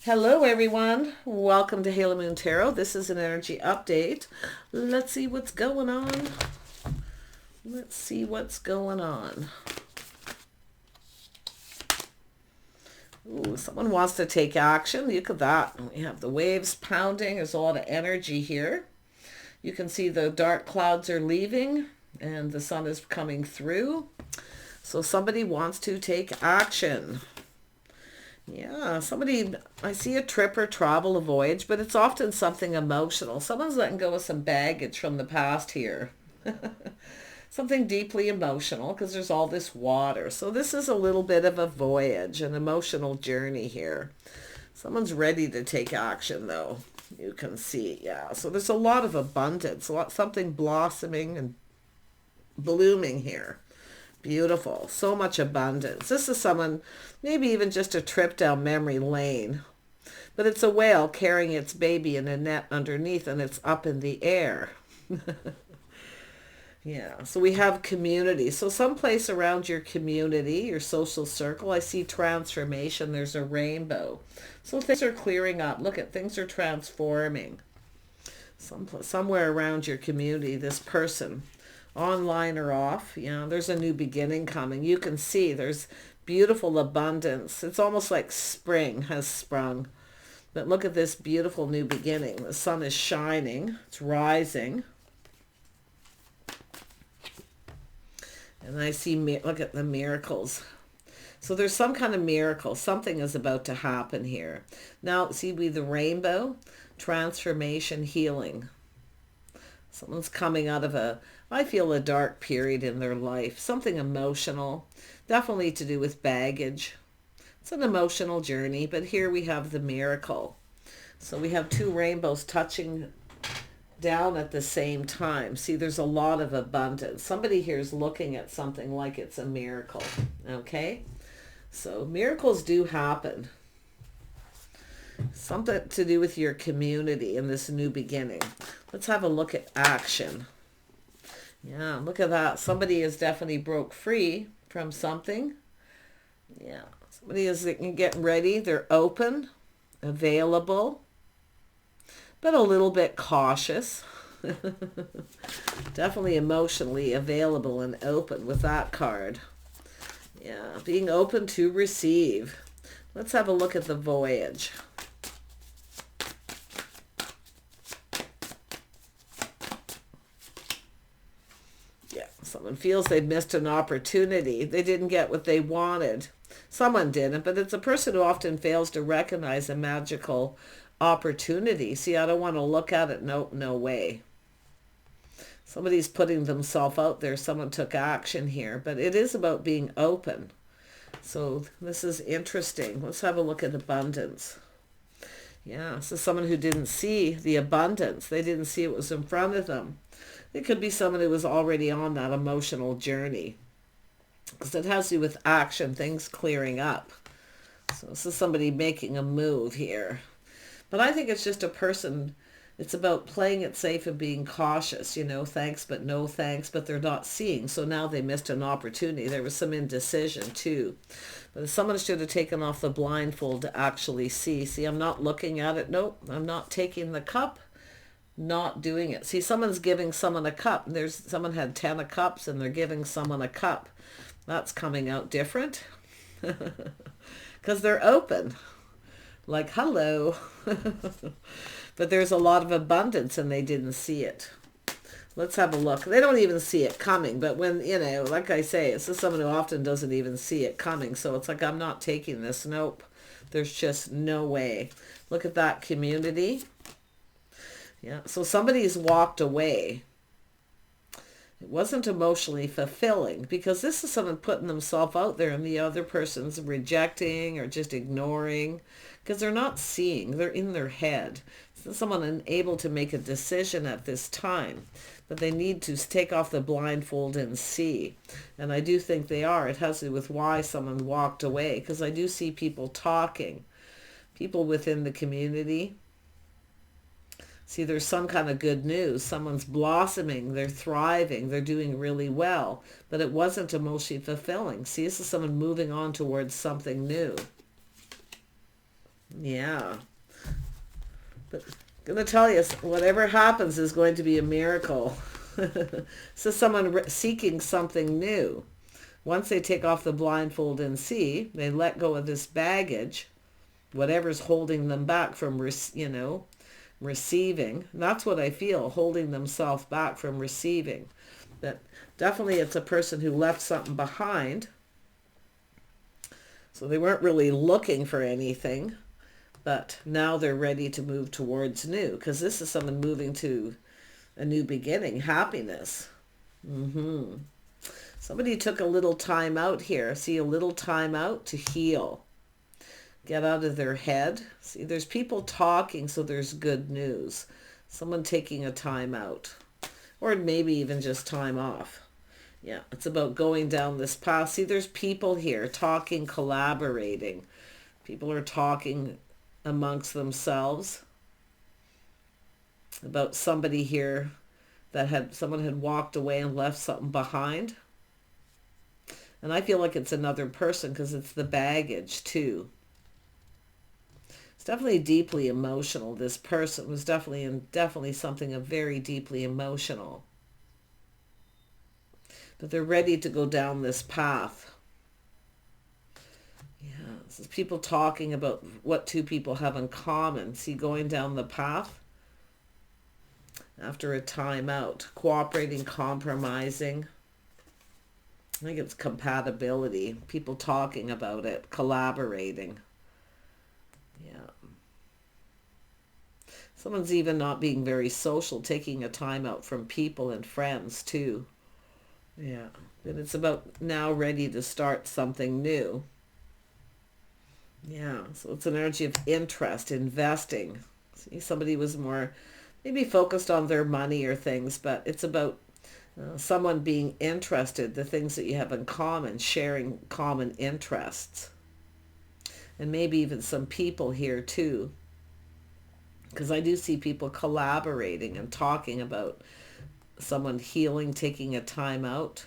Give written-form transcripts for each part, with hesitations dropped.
Hello everyone, welcome to Halo Moon Tarot. This is an energy update. Let's see what's going on. Let's see what's going on. Ooh, someone wants to take action. Look at that. We have the waves pounding. There's a lot of energy here. You can see the dark clouds are leaving and the sun is coming through. So somebody wants to take action. Yeah, somebody, I see a trip or travel, a voyage, but it's often something emotional. Someone's letting go of some baggage from the past here. Something deeply emotional because there's all this water. So this is a little bit of a voyage, an emotional journey here. Someone's ready to take action though. You can see, yeah. So there's a lot of abundance, something blossoming and blooming here. Beautiful. So much abundance. This is someone, maybe even just a trip down memory lane. But it's a whale carrying its baby in a net underneath and it's up in the air. Yeah, so we have community. So someplace around your community, your social circle, I see transformation. There's a rainbow. So things are clearing up. Look at things are transforming. Somewhere around your community, this person, online or off, there's a new beginning coming. You can see there's beautiful abundance. It's almost like spring has sprung. But look at this beautiful new beginning. The sun is shining. It's rising. And I see, look at the miracles. So there's some kind of miracle. Something is about to happen here. Now, see, the rainbow, transformation, healing. Someone's coming out of I feel a dark period in their life. Something emotional, definitely to do with baggage. It's an emotional journey, but here we have the miracle. So we have two rainbows touching down at the same time. See, there's a lot of abundance. Somebody here is looking at something like it's a miracle. Okay? So miracles do happen. Something to do with your community in this new beginning. Let's have a look at action. Yeah, look at that. Somebody is definitely broke free from something. Yeah, somebody is getting ready. They're open, available, but a little bit cautious. Definitely emotionally available and open with that card. Yeah, being open to receive. Let's have a look at the voyage. Yeah, someone feels they've missed an opportunity. They didn't get what they wanted. Someone didn't, but it's a person who often fails to recognize a magical opportunity. See, I don't want to look at it. Nope, no way. Somebody's putting themselves out there. Someone took action here, but it is about being open. So this is interesting. Let's have a look at abundance. Yeah, this is someone who didn't see the abundance. They didn't see it was in front of them. It could be someone who was already on that emotional journey. Because it has to do with action, things clearing up. So this is somebody making a move here. But I think it's just a person, it's about playing it safe and being cautious, thanks but no thanks, but they're not seeing. So now they missed an opportunity. There was some indecision too. But someone should have taken off the blindfold to actually see. See, I'm not looking at it. Nope, I'm not taking the cup, not doing it. See, someone's giving someone a cup. Someone had 10 of cups and they're giving someone a cup. That's coming out different because they're open. Like, hello. But there's a lot of abundance and they didn't see it. Let's have a look. They don't even see it coming. But when, like I say, it's just someone who often doesn't even see it coming. So it's like, I'm not taking this. Nope. There's just no way. Look at that community. Yeah. So somebody's walked away. It wasn't emotionally fulfilling because this is someone putting themselves out there and the other person's rejecting or just ignoring because they're not seeing. They're in their head. So someone unable to make a decision at this time, but they need to take off the blindfold and see. And I do think they are. It has to do with why someone walked away because I do see people talking, people within the community. See, there's some kind of good news. Someone's blossoming. They're thriving. They're doing really well. But it wasn't emotionally fulfilling. See, this is someone moving on towards something new. Yeah. But I'm going to tell you, whatever happens is going to be a miracle. So someone seeking something new. Once they take off the blindfold and see, they let go of this baggage, whatever's holding them back from, receiving. That's what I feel, holding themselves back from receiving. That definitely it's a person who left something behind. So they weren't really looking for anything, but now they're ready to move towards new, because this is someone moving to a new beginning, happiness. Somebody took a little time out here. See, a little time out to heal. Get out of their head. See, there's people talking, so there's good news. Someone taking a time out. Or maybe even just time off. Yeah, it's about going down this path. See, there's people here talking, collaborating. People are talking amongst themselves about somebody here that someone had walked away and left something behind. And I feel like it's another person because it's the baggage too. It's definitely deeply emotional. This person was definitely something very deeply emotional. But they're ready to go down this path. Yeah, this is people talking about what two people have in common. See, going down the path after a time out, cooperating, compromising. I think it's compatibility. People talking about it, collaborating. Yeah. Someone's even not being very social, taking a time out from people and friends too. Yeah. And it's about now ready to start something new. Yeah. So it's an energy of interest, investing. See, somebody was more maybe focused on their money or things, but it's about someone being interested, the things that you have in common, sharing common interests. And maybe even some people here too. Because I do see people collaborating and talking about someone healing, taking a time out.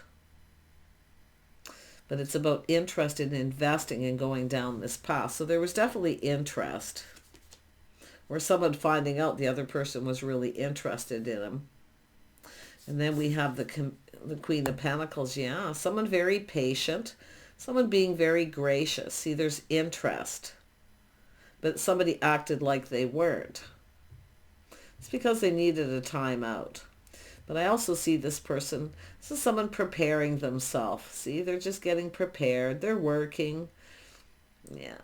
But it's about interest in investing and going down this path. So there was definitely interest. Or someone finding out the other person was really interested in them. And then we have the Queen of Pentacles. Yeah, someone very patient. Someone being very gracious. See, there's interest. But somebody acted like they weren't. It's because they needed a time out. But I also see this person, this is someone preparing themselves. See, they're just getting prepared. They're working. Yeah.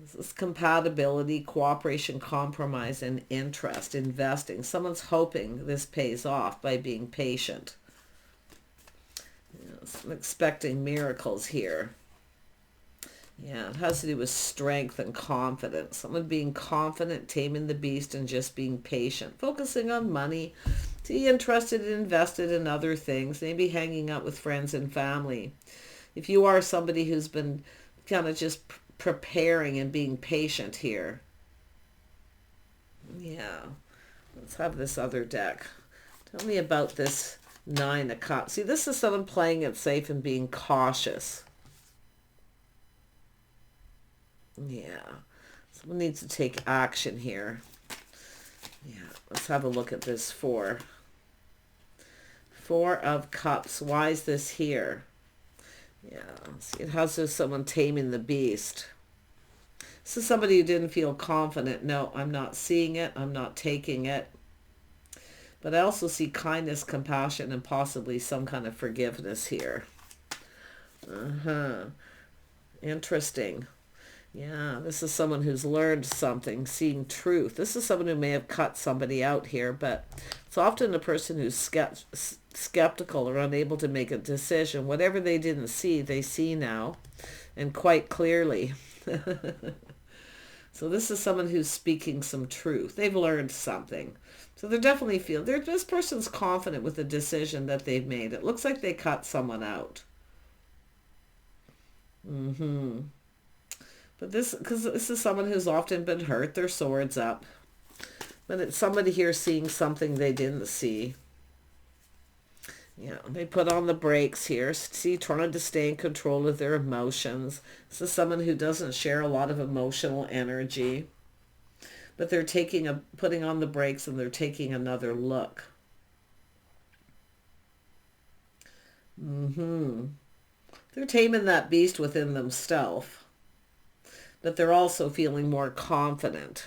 This is compatibility, cooperation, compromise, and interest, investing. Someone's hoping this pays off by being patient. Yes, I'm expecting miracles here. Yeah, it has to do with strength and confidence. Someone being confident, taming the beast, and just being patient. Focusing on money, to be interested and invested in other things. Maybe hanging out with friends and family. If you are somebody who's been kind of just preparing and being patient here. Yeah. Let's have this other deck. Tell me about this Nine of Cups. See, this is someone playing it safe and being cautious. Yeah. Someone needs to take action here. Yeah. Let's have a look at this Four. Four of Cups. Why is this here? Yeah, see, it has this someone taming the beast. This is somebody who didn't feel confident. No, I'm not seeing it. I'm not taking it. But I also see kindness, compassion, and possibly some kind of forgiveness here. Interesting. Yeah, this is someone who's learned something, seeing truth. This is someone who may have cut somebody out here, but it's often a person who's skeptical or unable to make a decision. Whatever they didn't see, they see now, and quite clearly. So this is someone who's speaking some truth. They've learned something. So they're definitely this person's confident with the decision that they've made. It looks like they cut someone out. But because this is someone who's often been hurt, their sword's up. But it's somebody here seeing something they didn't see. Yeah, they put on the brakes here. See, trying to stay in control of their emotions. This is someone who doesn't share a lot of emotional energy. But they're putting on the brakes and they're taking another look. They're taming that beast within themselves. But they're also feeling more confident.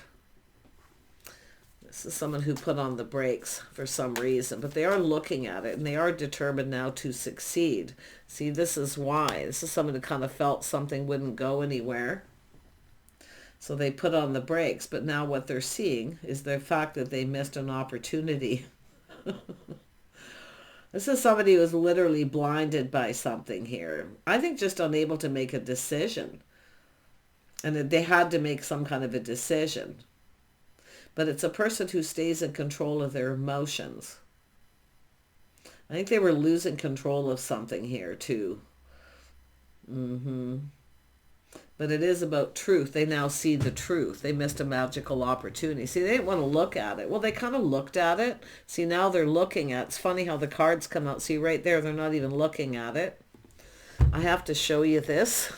This is someone who put on the brakes for some reason, but they are looking at it and they are determined now to succeed. See, this is why. This is someone who kind of felt something wouldn't go anywhere. So they put on the brakes, but now what they're seeing is the fact that they missed an opportunity. This is somebody who was literally blinded by something here. I think just unable to make a decision. And that they had to make some kind of a decision. But it's a person who stays in control of their emotions. I think they were losing control of something here too. But it is about truth. They now see the truth. They missed a magical opportunity. See, they didn't want to look at it. Well, they kind of looked at it. See, now they're looking at it. It's funny how the cards come out. See, right there, they're not even looking at it. I have to show you this.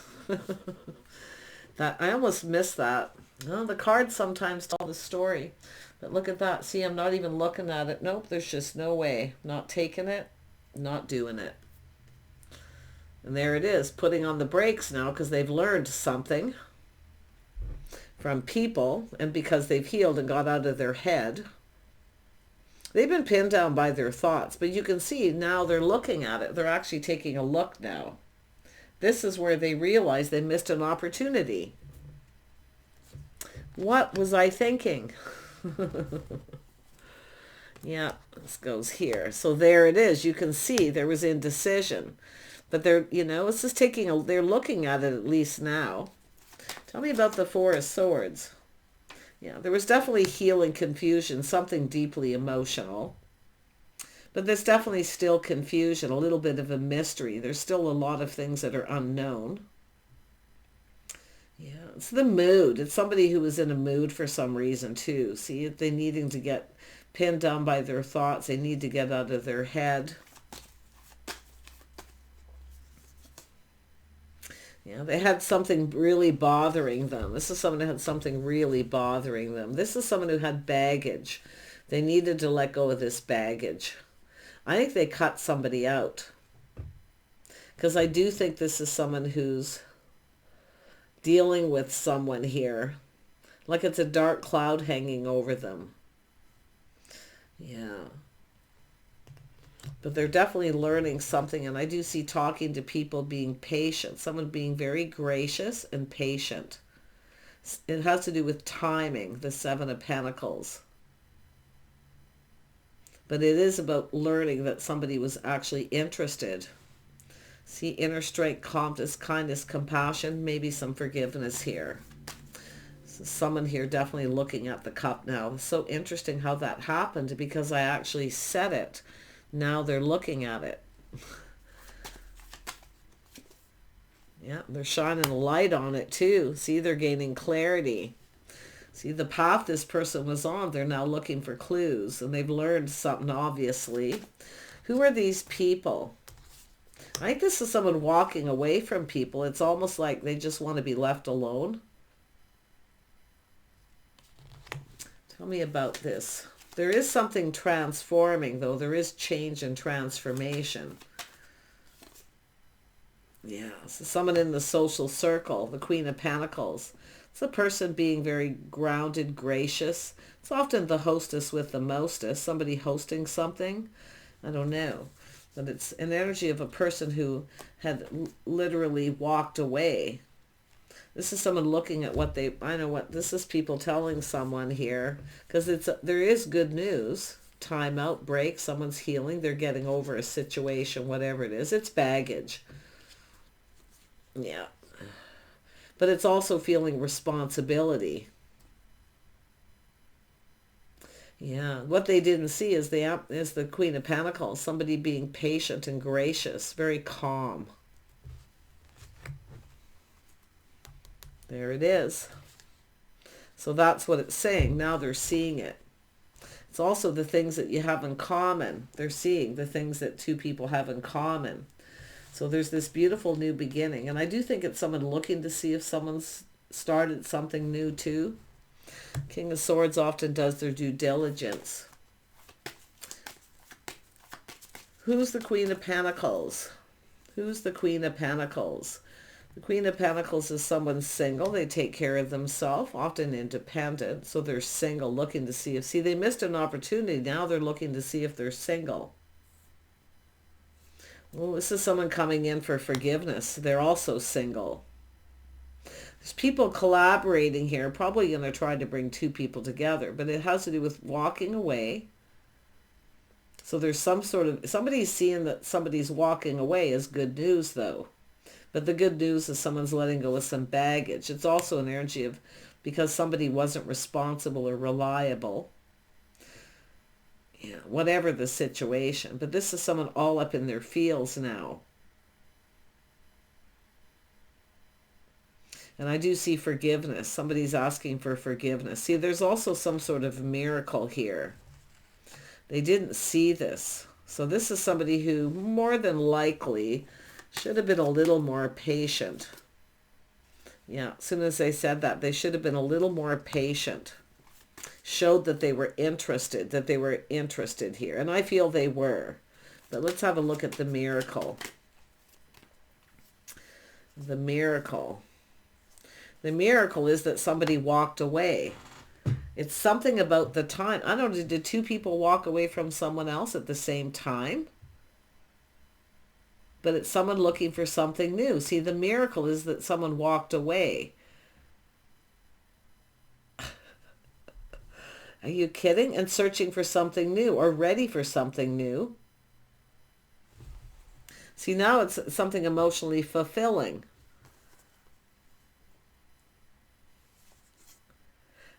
That I almost missed that. Well, the cards sometimes tell the story. But look at that. See, I'm not even looking at it. Nope, there's just no way. Not taking it, not doing it. And there it is, putting on the brakes now because they've learned something from people and because they've healed and got out of their head. They've been pinned down by their thoughts, but you can see now they're looking at it. They're actually taking a look now. This is where they realize they missed an opportunity. What was I thinking? Yeah, this goes here. So there it is. You can see there was indecision. But they're, it's just they're looking at it at least now. Tell me about the Four of Swords. Yeah, there was definitely healing confusion, something deeply emotional. But there's definitely still confusion, a little bit of a mystery. There's still a lot of things that are unknown. Yeah, it's the mood. It's somebody who was in a mood for some reason too. See, they needing to get pinned down by their thoughts. They need to get out of their head. Yeah, they had something really bothering them. This is someone who had something really bothering them. This is someone who had baggage. They needed to let go of this baggage. I think they cut somebody out. Because I do think this is someone who's dealing with someone here. Like it's a dark cloud hanging over them. Yeah. But they're definitely learning something. And I do see talking to people being patient. Someone being very gracious and patient. It has to do with timing, the Seven of Pentacles. But it is about learning that somebody was actually interested. See, inner strength, calmness, kindness, compassion, maybe some forgiveness here. So someone here definitely looking at the cup now. It's so interesting how that happened because I actually said it. Now they're looking at it. Yeah, they're shining a light on it too. See, they're gaining clarity. See, the path this person was on, they're now looking for clues. And they've learned something, obviously. Who are these people? I think this is someone walking away from people. It's almost like they just want to be left alone. Tell me about this. There is something transforming, though. There is change and transformation. Yeah, so someone in the social circle, the Queen of Pentacles. It's a person being very grounded, gracious. It's often the hostess with the mostest, somebody hosting something. I don't know. But it's an energy of a person who had literally walked away. This is someone looking at what they, I know what, this is people telling someone here. Because there is good news. Time out, break, someone's healing. They're getting over a situation, whatever it is. It's baggage. Yeah. But it's also feeling responsibility. Yeah, what they didn't see is the Queen of Pentacles, somebody being patient and gracious, very calm. There it is. So that's what it's saying. Now they're seeing it. It's also the things that you have in common. They're seeing the things that two people have in common. So there's this beautiful new beginning. And I do think it's someone looking to see if someone's started something new too. King of Swords often does their due diligence. Who's the Queen of Pentacles? Who's the Queen of Pentacles? The Queen of Pentacles is someone single. They take care of themselves, often independent. So they're single, looking to see if... See, they missed an opportunity. Now they're looking to see if they're single. Well, this is someone coming in for forgiveness. They're also single. There's people collaborating here, probably going to try to bring two people together. But it has to do with walking away. So there's some sort of... Somebody's seeing that somebody's walking away is good news, though. But the good news is someone's letting go of some baggage. It's also an energy of because somebody wasn't responsible or reliable. Yeah, whatever the situation. But this is someone all up in their feels now. And I do see forgiveness. Somebody's asking for forgiveness. See, there's also some sort of miracle here. They didn't see this. So this is somebody who more than likely should have been a little more patient. Yeah, as soon as they said that, they should have been a little more patient. Showed that they were interested here. And I feel they were. But let's have a look at the miracle. The miracle. The miracle is that somebody walked away. It's something about the time. I don't know, did two people walk away from someone else at the same time? But it's someone looking for something new. See, the miracle is that someone walked away. Are you kidding? And searching for something new or ready for something new. See, now it's something emotionally fulfilling.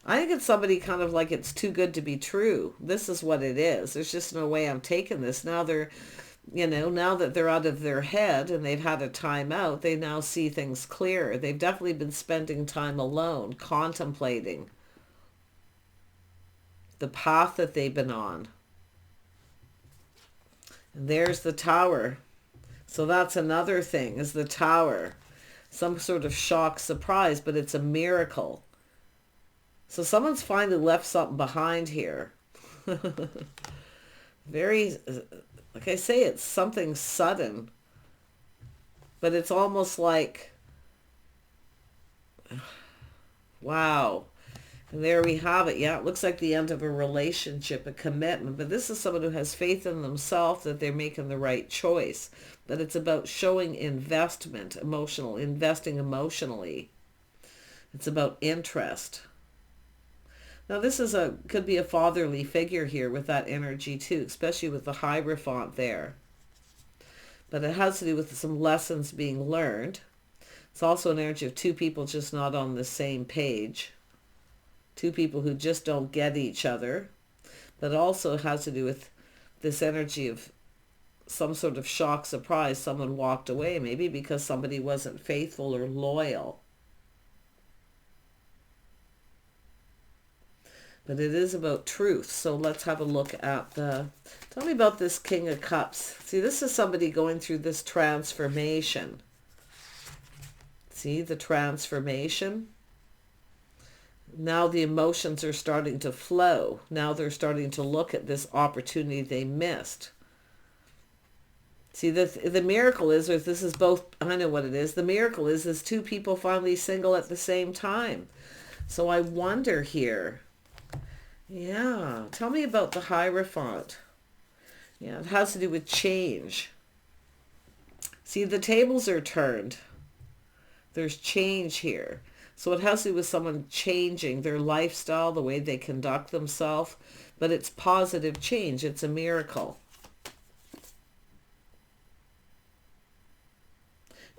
I think it's somebody kind of like it's too good to be true. This is what it is. There's just no way I'm taking this. Now they're... You know, now that they're out of their head and they've had a time out, they now see things clearer. They've definitely been spending time alone, contemplating the path that they've been on. And there's the Tower. So that's another thing, is the Tower. Some sort of shock, surprise, but it's a miracle. So someone's finally left something behind here. Very... Like I say, it's something sudden, but it's almost like, wow. And there we have it. Yeah, it looks like the end of a relationship, a commitment. But this is someone who has faith in themselves that they're making the right choice. But it's about showing investment, investing emotionally. It's about interest. Now this is could be a fatherly figure here with that energy too, especially with the Hierophant there. But it has to do with some lessons being learned. It's also an energy of two people just not on the same page. Two people who just don't get each other. But it also has to do with this energy of some sort of shock, surprise. Someone walked away, maybe because somebody wasn't faithful or loyal. But it is about truth. So let's have a look at the... Tell me about this King of Cups. See, this is somebody going through this transformation. See, the transformation. Now the emotions are starting to flow. Now they're starting to look at this opportunity they missed. See, the miracle is, if this is both... I know what it is. The miracle is two people finally single at the same time. So I wonder here... Yeah, tell me about the Hierophant. Yeah, it has to do with change. See, the tables are turned. There's change here. So it has to do with someone changing their lifestyle, the way they conduct themselves. But it's positive change. It's a miracle.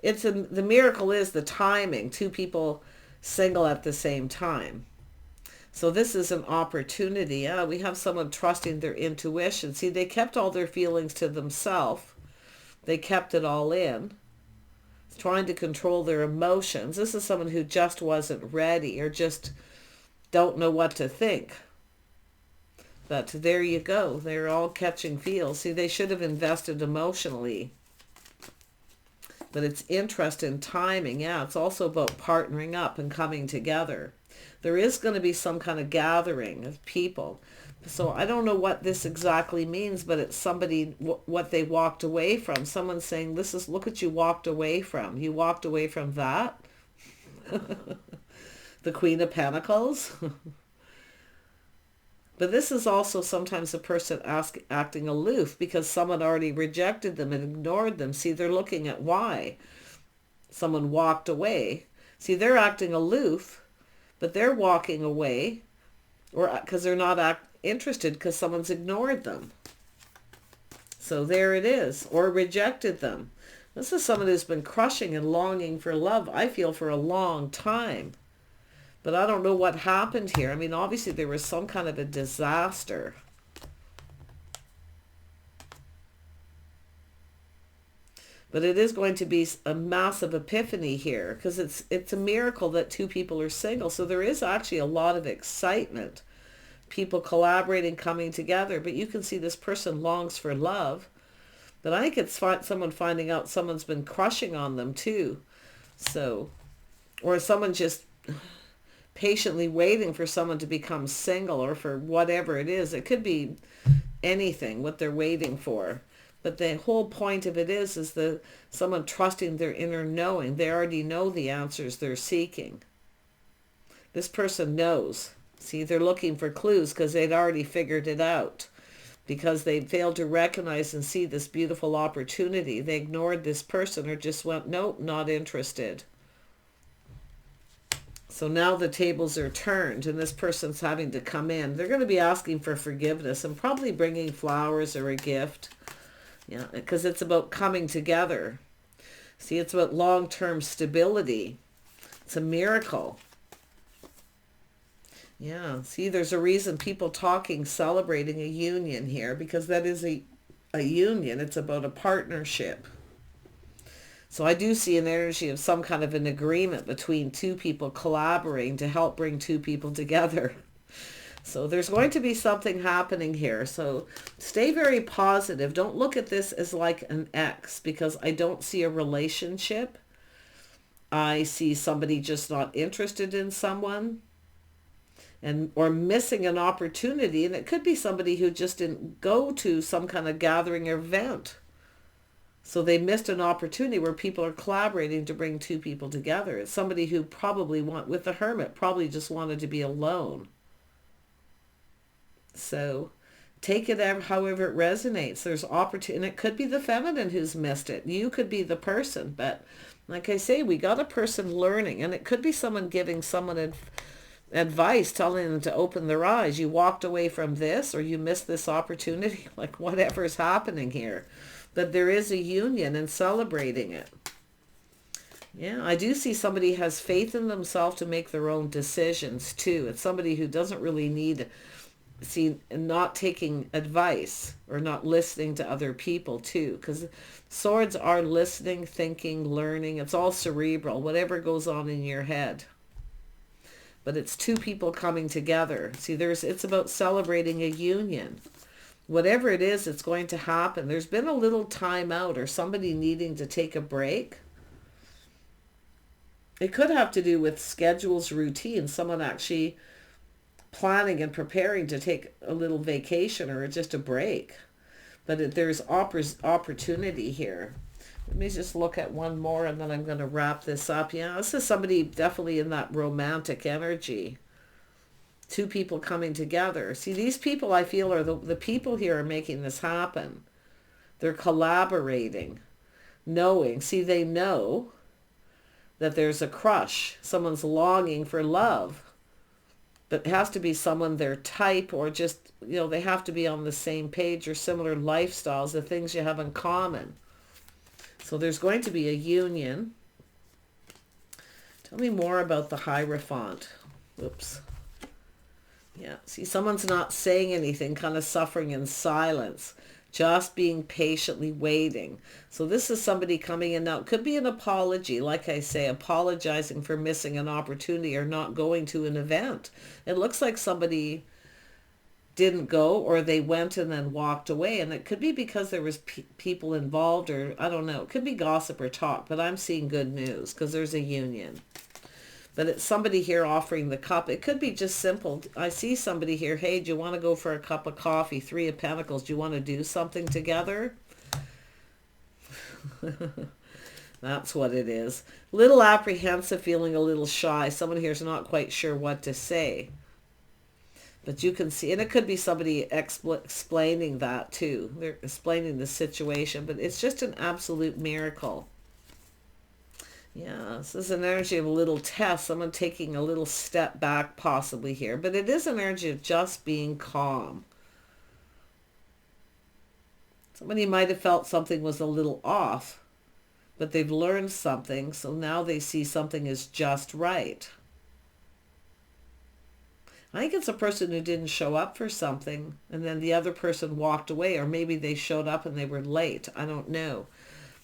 The miracle is the timing. Two people single at the same time. So this is an opportunity. Yeah, we have someone trusting their intuition. See, they kept all their feelings to themselves. They kept it all in. Trying to control their emotions. This is someone who just wasn't ready or just don't know what to think. But there you go. They're all catching feels. See, they should have invested emotionally. But it's interest in timing. Yeah, it's also about partnering up and coming together. There is going to be some kind of gathering of people. So I don't know what this exactly means, but it's somebody, what they walked away from. Someone's saying, this is, look what you walked away from. You walked away from that. The Queen of Pentacles. But this is also sometimes a person acting aloof because someone already rejected them and ignored them. See, they're looking at why someone walked away. See, they're acting aloof, but they're walking away or because they're not interested because someone's ignored them. So there it is, or rejected them. This is someone who's been crushing and longing for love, I feel, for a long time. But I don't know what happened here. I mean, obviously there was some kind of a disaster. But it is going to be a massive epiphany here because it's a miracle that two people are single. So there is actually a lot of excitement. People collaborating, coming together. But you can see this person longs for love. But I think it's someone finding out someone's been crushing on them too. So, or someone just patiently waiting for someone to become single or for whatever it is. It could be anything, what they're waiting for. But the whole point of it is someone trusting their inner knowing. They already know the answers they're seeking. This person knows. See, they're looking for clues because they'd already figured it out. Because they failed to recognize and see this beautiful opportunity. They ignored this person or just went, nope, not interested. So now the tables are turned and this person's having to come in. They're going to be asking for forgiveness and probably bringing flowers or a gift. Yeah, because it's about coming together. See, it's about long-term stability. It's a miracle. Yeah, see, there's a reason people talking, celebrating a union here because that is a union. It's about a partnership. So I do see an energy of some kind of an agreement between two people collaborating to help bring two people together. So there's going to be something happening here. So stay very positive. Don't look at this as like an ex because I don't see a relationship. I see somebody just not interested in someone or missing an opportunity. And it could be somebody who just didn't go to some kind of gathering or event. So they missed an opportunity where people are collaborating to bring two people together. It's somebody who probably with the Hermit, probably just wanted to be alone. So take it however it resonates. There's opportunity, and it could be the feminine who's missed it. You could be the person, but like I say, we got a person learning, and it could be someone giving someone advice, telling them to open their eyes. You walked away from this, or you missed this opportunity, like whatever's happening here. But there is a union and celebrating it. Yeah, I do see somebody has faith in themselves to make their own decisions too. It's somebody who doesn't really need, not taking advice or not listening to other people too. Because swords are listening, thinking, learning. It's all cerebral, whatever goes on in your head. But it's two people coming together. See, it's about celebrating a union. Whatever it is, it's going to happen. There's been a little time out or somebody needing to take a break. It could have to do with schedules, routine, someone actually planning and preparing to take a little vacation or just a break. But there's opportunity here. Let me just look at one more and then I'm going to wrap this up. Yeah, this is somebody definitely in that romantic energy. Two people coming together. See, these people I feel are the people here are making this happen. They're collaborating, knowing. See, they know that there's a crush. Someone's longing for love. But it has to be someone their type or just, they have to be on the same page or similar lifestyles, the things you have in common. So there's going to be a union. Tell me more about the Hierophant. Whoops. Yeah, see, someone's not saying anything, kind of suffering in silence, just being patiently waiting. So this is somebody coming in now. It could be an apology, like I say, apologizing for missing an opportunity or not going to an event. It looks like somebody didn't go, or they went and then walked away. And it could be because there was people involved, or I don't know. It could be gossip or talk, but I'm seeing good news because there's a union. But it's somebody here offering the cup. It could be just simple. I see somebody here, hey, do you want to go for a cup of coffee? 3 of Pentacles. Do you want to do something together? That's what it is. Little apprehensive, feeling a little shy. Someone here is not quite sure what to say. But you can see, and it could be somebody explaining that too. They're explaining the situation, but it's just an absolute miracle. Yeah, this is an energy of a little test. Someone taking a little step back possibly here. But it is an energy of just being calm. Somebody might have felt something was a little off, but they've learned something, so now they see something is just right. I think it's a person who didn't show up for something, and then the other person walked away, or maybe they showed up and they were late. I don't know.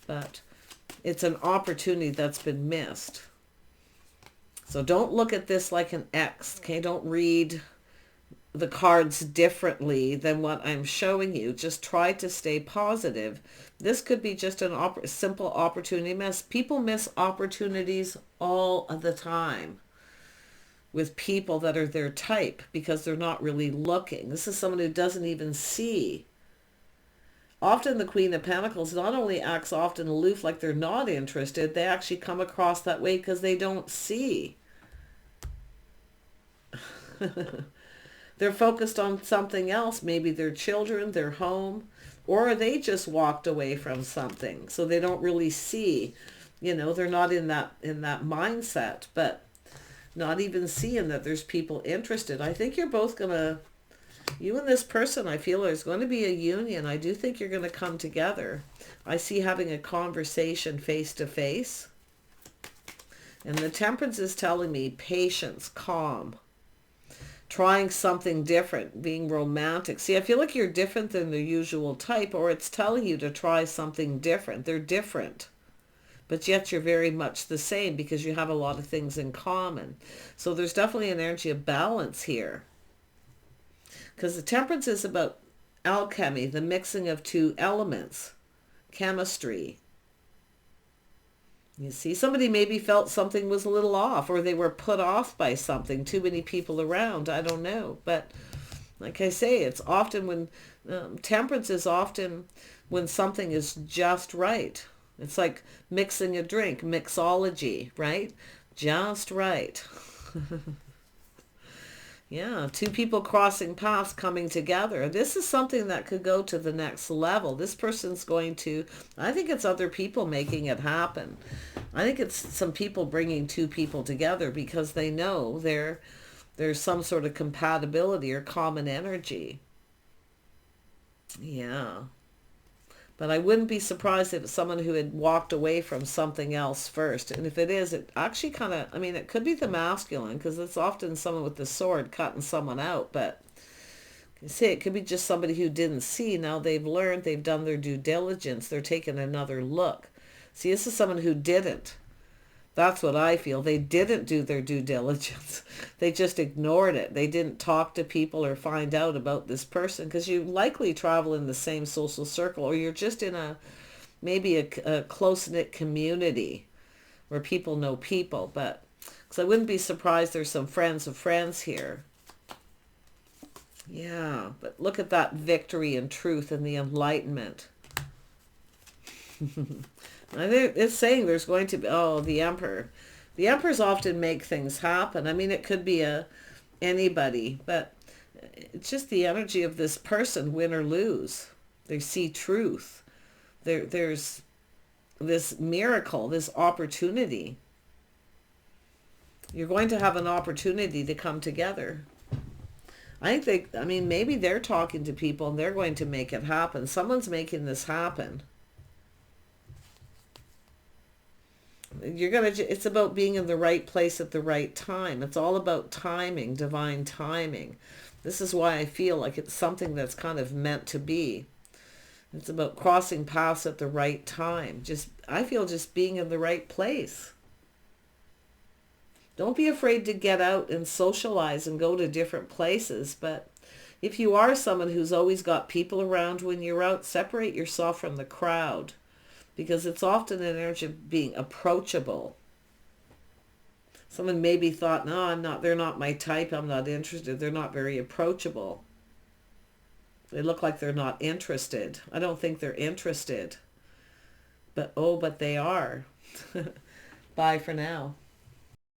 But it's an opportunity that's been missed. So don't look at this like an X, okay? Don't read the cards differently than what I'm showing you. Just try to stay positive. This could be just a simple opportunity miss. People miss opportunities all of the time with people that are their type because they're not really looking. This is someone who doesn't even see. Often the Queen of Pentacles not only acts often aloof, like they're not interested, they actually come across that way because they don't see. They're focused on something else, maybe their children, their home, or they just walked away from something, so they don't really see. You know, they're not in that mindset, but not even seeing that there's people interested. I think you're both going to, you and this person, I feel there's going to be a union. I do think you're going to come together. I see having a conversation face to face. And the Temperance is telling me patience, calm, trying something different, being romantic. See, I feel like you're different than the usual type, or it's telling you to try something different. They're different, but yet you're very much the same because you have a lot of things in common. So there's definitely an energy of balance here. Because the Temperance is about alchemy, the mixing of 2 elements, chemistry. You see, somebody maybe felt something was a little off, or they were put off by something, too many people around, I don't know. But like I say, it's often when, Temperance is often when something is just right. It's like mixing a drink, mixology, right? Just right. Yeah, 2 people crossing paths, coming together. This is something that could go to the next level. This person's going to, I think it's other people making it happen. I think it's some people bringing 2 people together because they know there's some sort of compatibility or common energy. Yeah. But I wouldn't be surprised if it's someone who had walked away from something else first. And if it is, it actually kind of, I mean, it could be the masculine because it's often someone with the sword cutting someone out. But you see, it could be just somebody who didn't see. Now they've learned, they've done their due diligence. They're taking another look. See, this is someone who didn't. That's what I feel. They didn't do their due diligence. They just ignored it. They didn't talk to people or find out about this person because you likely travel in the same social circle, or you're just in maybe a close-knit community where people know people. But because I wouldn't be surprised there's some friends of friends here. Yeah, but look at that victory and truth and the enlightenment. It's saying there's going to be, the Emperor. The Emperors often make things happen. I mean, it could be anybody, but it's just the energy of this person, win or lose. They see truth. There's this miracle, this opportunity. You're going to have an opportunity to come together. I think maybe they're talking to people and they're going to make it happen. Someone's making this happen. It's about being in the right place at the right time. It's all about timing, divine timing. This is why I feel like it's something that's kind of meant to be. It's about crossing paths at the right time. I feel just being in the right place. Don't be afraid to get out and socialize and go to different places, but If you are someone who's always got people around when you're out, separate yourself from the crowd, because it's often an energy of being approachable. Someone maybe thought, no, I'm not, they're not my type, I'm not interested. They're not very approachable. They look like they're not interested. I don't think they're interested. But, oh, but they are. Bye for now.